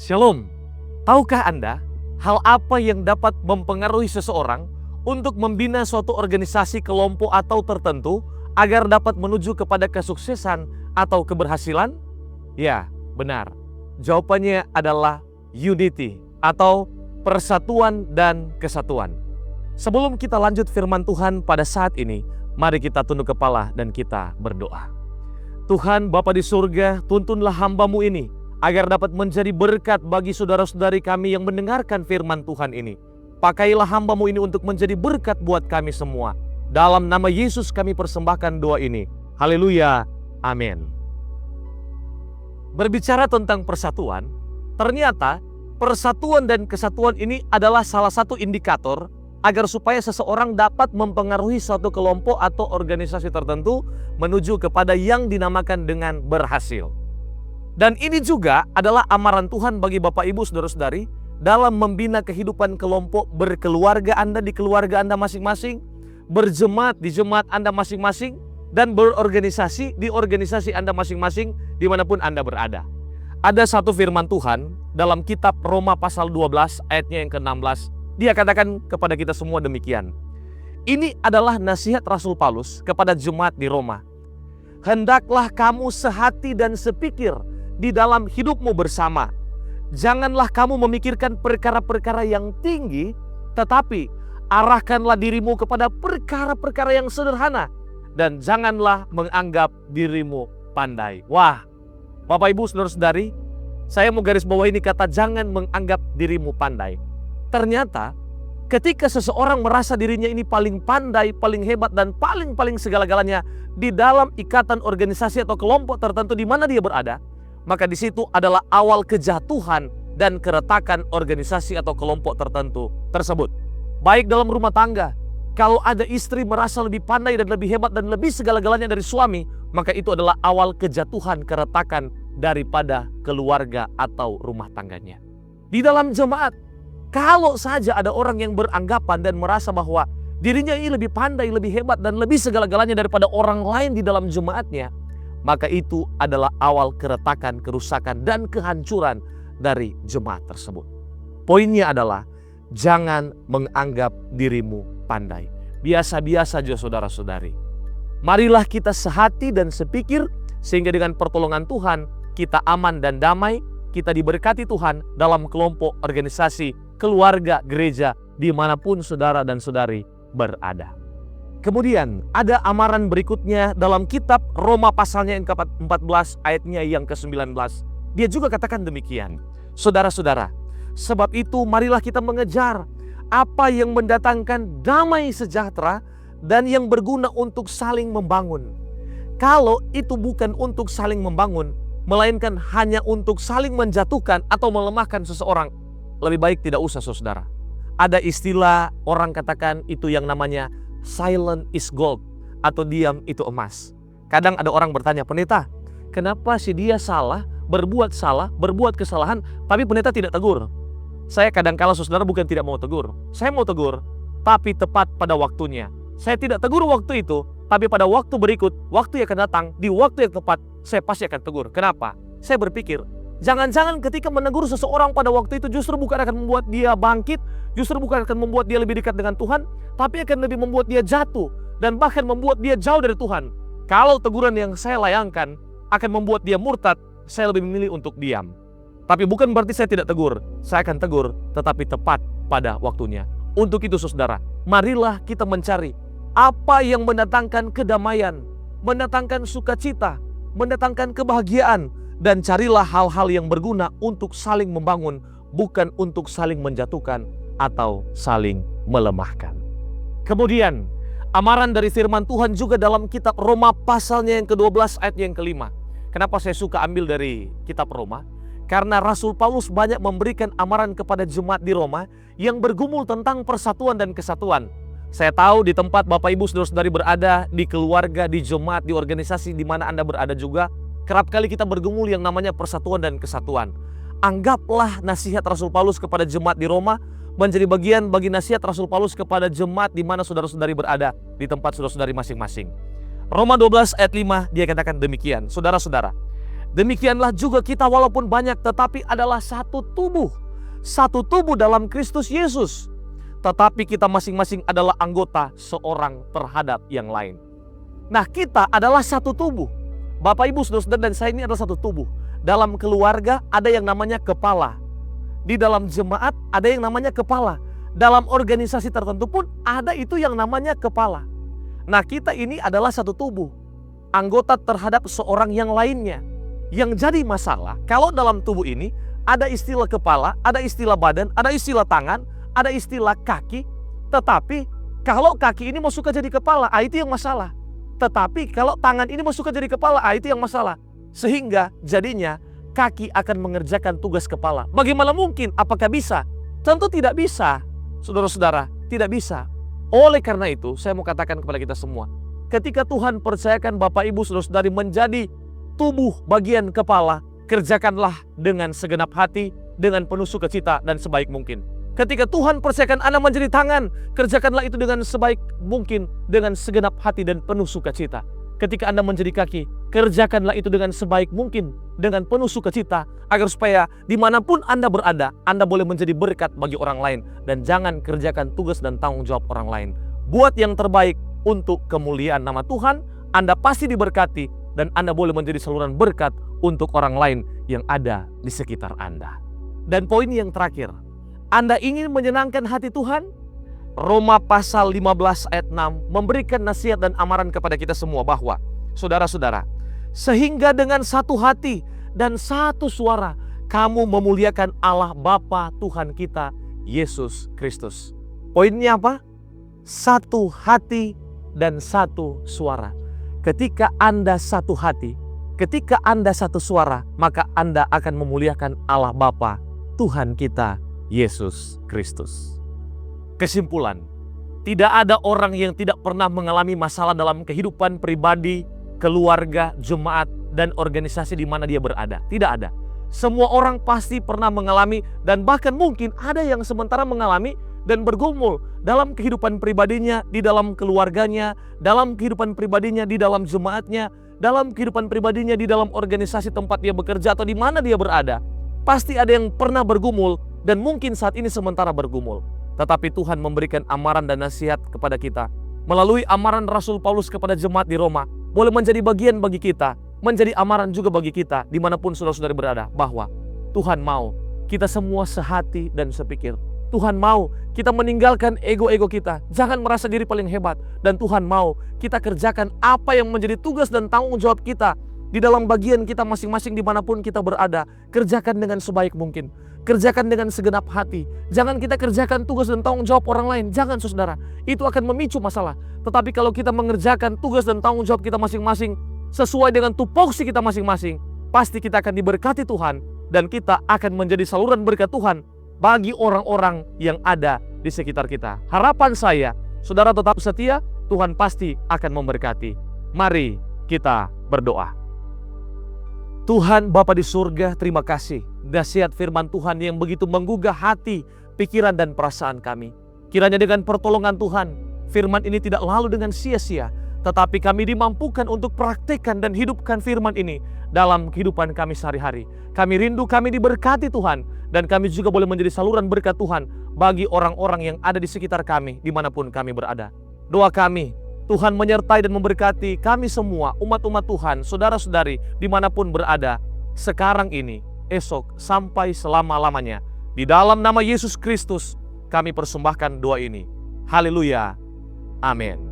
Shalom. Tahukah Anda hal apa yang dapat mempengaruhi seseorang untuk membina suatu organisasi, kelompok atau tertentu agar dapat menuju kepada kesuksesan atau keberhasilan? Ya, benar. Jawabannya adalah unity atau persatuan dan kesatuan. Sebelum kita lanjut firman Tuhan pada saat ini, mari kita tunduk kepala dan kita berdoa. Tuhan Bapa di surga, tuntunlah hamba-Mu ini agar dapat menjadi berkat bagi saudara-saudari kami yang mendengarkan firman Tuhan ini. Pakailah hamba-Mu ini untuk menjadi berkat buat kami semua. Dalam nama Yesus kami persembahkan doa ini. Haleluya. Amin. Berbicara tentang persatuan, ternyata persatuan dan kesatuan ini adalah salah satu indikator agar supaya seseorang dapat mempengaruhi suatu kelompok atau organisasi tertentu menuju kepada yang dinamakan dengan berhasil. Dan ini juga adalah amaran Tuhan bagi Bapak Ibu Saudara-saudari dalam membina kehidupan kelompok berkeluarga Anda di keluarga Anda masing-masing, berjemaat di jemaat Anda masing-masing, dan berorganisasi di organisasi Anda masing-masing dimanapun Anda berada. Ada satu firman Tuhan dalam kitab Roma pasal 12 ayatnya yang ke-16. Dia katakan kepada kita semua demikian. Ini adalah nasihat Rasul Paulus kepada jemaat di Roma. Hendaklah kamu sehati dan sepikir di dalam hidupmu bersama. Janganlah kamu memikirkan perkara-perkara yang tinggi, tetapi arahkanlah dirimu kepada perkara-perkara yang sederhana. Dan janganlah menganggap dirimu pandai. Wah, Bapak Ibu Saudara-saudari, saya mau garis bawah ini kata jangan menganggap dirimu pandai. Ternyata ketika seseorang merasa dirinya ini paling pandai, paling hebat, dan paling segala-galanya di dalam ikatan organisasi atau kelompok tertentu di mana dia berada, maka di situ adalah awal kejatuhan dan keretakan organisasi atau kelompok tertentu tersebut. Baik dalam rumah tangga, kalau ada istri merasa lebih pandai dan lebih hebat dan lebih segala-galanya dari suami, maka itu adalah awal kejatuhan, keretakan daripada keluarga atau rumah tangganya. Di dalam jemaat, kalau saja ada orang yang beranggapan dan merasa bahwa dirinya ini lebih pandai, lebih hebat, dan lebih segala-galanya daripada orang lain di dalam jemaatnya, maka itu adalah awal keretakan, kerusakan, dan kehancuran dari jemaat tersebut. Poinnya adalah jangan menganggap dirimu pandai. Biasa-biasa saja saudara-saudari. Marilah kita sehati dan sepikir sehingga dengan pertolongan Tuhan kita aman dan damai, kita diberkati Tuhan dalam kelompok, organisasi, keluarga, gereja, dimanapun saudara dan saudari berada. Kemudian ada amaran berikutnya dalam kitab Roma pasalnya yang ke-14 ayatnya yang ke-19. Dia juga katakan demikian. Saudara-saudara, sebab itu marilah kita mengejar apa yang mendatangkan damai sejahtera dan yang berguna untuk saling membangun. Kalau itu bukan untuk saling membangun, melainkan hanya untuk saling menjatuhkan atau melemahkan seseorang, lebih baik tidak usah saudara. Ada istilah orang katakan itu yang namanya silent is gold atau diam itu emas. Kadang ada orang bertanya, pendeta, kenapa sih dia salah, berbuat kesalahan, tapi pendeta tidak tegur? Saya kadang-kala saudara bukan tidak mau tegur. Saya mau tegur, tapi tepat pada waktunya. Saya tidak tegur waktu itu, tapi pada waktu berikut, waktu yang akan datang, di waktu yang tepat, saya pasti akan tegur. Kenapa? Saya berpikir, jangan-jangan ketika menegur seseorang pada waktu itu justru bukan akan membuat dia bangkit, justru bukan akan membuat dia lebih dekat dengan Tuhan, tapi akan lebih membuat dia jatuh dan bahkan membuat dia jauh dari Tuhan. Kalau teguran yang saya layangkan akan membuat dia murtad, saya lebih memilih untuk diam. Tapi bukan berarti saya tidak tegur, saya akan tegur tetapi tepat pada waktunya. Untuk itu saudara, marilah kita mencari apa yang mendatangkan kedamaian, mendatangkan sukacita, mendatangkan kebahagiaan, dan carilah hal-hal yang berguna untuk saling membangun, bukan untuk saling menjatuhkan atau saling melemahkan. Kemudian, amaran dari firman Tuhan juga dalam kitab Roma pasalnya yang ke-12 ayat yang ke-5. Kenapa saya suka ambil dari kitab Roma? Karena Rasul Paulus banyak memberikan amaran kepada jemaat di Roma yang bergumul tentang persatuan dan kesatuan. Saya tahu di tempat Bapak Ibu Saudara-saudari berada, di keluarga, di jemaat, di organisasi di mana Anda berada juga, kerap kali kita bergumul yang namanya persatuan dan kesatuan. Anggaplah nasihat Rasul Paulus kepada jemaat di Roma menjadi bagian bagi nasihat Rasul Paulus kepada jemaat di mana saudara-saudari berada, di tempat saudara-saudari masing-masing. Roma 12 ayat 5 dia katakan demikian, saudara-saudara, Demikianlah juga kita walaupun banyak tetapi adalah satu tubuh. Satu tubuh dalam Kristus Yesus. Tetapi kita masing-masing adalah anggota seorang terhadap yang lain. Nah, kita adalah satu tubuh. Bapak, Ibu, Saudara dan saya ini adalah satu tubuh. Dalam keluarga ada yang namanya kepala. Di dalam jemaat ada yang namanya kepala. Dalam organisasi tertentu pun ada itu yang namanya kepala. Nah, kita ini adalah satu tubuh. Anggota terhadap seorang yang lainnya. Yang jadi masalah, kalau dalam tubuh ini ada istilah kepala, ada istilah badan, ada istilah tangan, ada istilah kaki. Tetapi kalau kaki ini mau suka jadi kepala, itu yang masalah. Tetapi kalau tangan ini mau suka jadi kepala, itu yang masalah. Sehingga jadinya kaki akan mengerjakan tugas kepala. Bagaimana mungkin? Apakah bisa? Tentu tidak bisa. Saudara-saudara, tidak bisa. Oleh karena itu, saya mau katakan kepada kita semua. Ketika Tuhan percayakan Bapak, Ibu, Saudara-saudari menjadi tubuh bagian kepala, kerjakanlah dengan segenap hati, dengan penuh sukacita dan sebaik mungkin. Ketika Tuhan percayakan Anda menjadi tangan, kerjakanlah itu dengan sebaik mungkin, dengan segenap hati dan penuh sukacita. Ketika Anda menjadi kaki, kerjakanlah itu dengan sebaik mungkin, dengan penuh sukacita, agar supaya dimanapun Anda berada, Anda boleh menjadi berkat bagi orang lain. Dan jangan kerjakan tugas dan tanggung jawab orang lain. Buat yang terbaik untuk kemuliaan nama Tuhan, Anda pasti diberkati, dan Anda boleh menjadi saluran berkat untuk orang lain yang ada di sekitar Anda. Dan poin yang terakhir, Anda ingin menyenangkan hati Tuhan? Roma pasal 15 ayat 6 memberikan nasihat dan amaran kepada kita semua bahwa, saudara-saudara, sehingga dengan satu hati dan satu suara kamu memuliakan Allah Bapa Tuhan kita, Yesus Kristus. Poinnya apa? Satu hati dan satu suara. Ketika Anda satu hati, ketika Anda satu suara, maka Anda akan memuliakan Allah Bapa Tuhan kita, Yesus Kristus. Kesimpulan, tidak ada orang yang tidak pernah mengalami masalah dalam kehidupan pribadi, keluarga, jemaat, dan organisasi di mana dia berada. Tidak ada. Semua orang pasti pernah mengalami, dan bahkan mungkin ada yang sementara mengalami dan bergumul dalam kehidupan pribadinya, di dalam keluarganya, dalam kehidupan pribadinya, di dalam jemaatnya, dalam kehidupan pribadinya, di dalam organisasi tempat dia bekerja atau di mana dia berada. Pasti ada yang pernah bergumul dan mungkin saat ini sementara bergumul. Tetapi Tuhan memberikan amaran dan nasihat kepada kita melalui amaran Rasul Paulus kepada jemaat di Roma. Boleh menjadi bagian bagi kita, menjadi amaran juga bagi kita dimanapun saudara-saudari berada, bahwa Tuhan mau kita semua sehati dan sepikir. Tuhan mau kita meninggalkan ego-ego kita, jangan merasa diri paling hebat. Dan Tuhan mau kita kerjakan apa yang menjadi tugas dan tanggung jawab kita di dalam bagian kita masing-masing dimanapun kita berada. Kerjakan dengan sebaik mungkin, kerjakan dengan segenap hati. Jangan kita kerjakan tugas dan tanggung jawab orang lain, jangan saudara. Itu akan memicu masalah. Tetapi kalau kita mengerjakan tugas dan tanggung jawab kita masing-masing sesuai dengan tupoksi kita masing-masing, pasti kita akan diberkati Tuhan, dan kita akan menjadi saluran berkat Tuhan bagi orang-orang yang ada di sekitar kita. Harapan saya, saudara tetap setia, Tuhan pasti akan memberkati. Mari kita berdoa. Tuhan Bapa di surga, terima kasih nasihat firman Tuhan yang begitu menggugah hati, pikiran dan perasaan kami. Kiranya dengan pertolongan Tuhan, firman ini tidak lalu dengan sia-sia, tetapi kami dimampukan untuk praktekkan dan hidupkan firman ini dalam kehidupan kami sehari-hari. Kami rindu kami diberkati Tuhan, dan kami juga boleh menjadi saluran berkat Tuhan bagi orang-orang yang ada di sekitar kami dimanapun kami berada. Doa kami, Tuhan menyertai dan memberkati kami semua, umat-umat Tuhan, saudara-saudari dimanapun berada, sekarang ini, esok, sampai selama-lamanya. Di dalam nama Yesus Kristus kami persembahkan doa ini. Haleluya. Amin.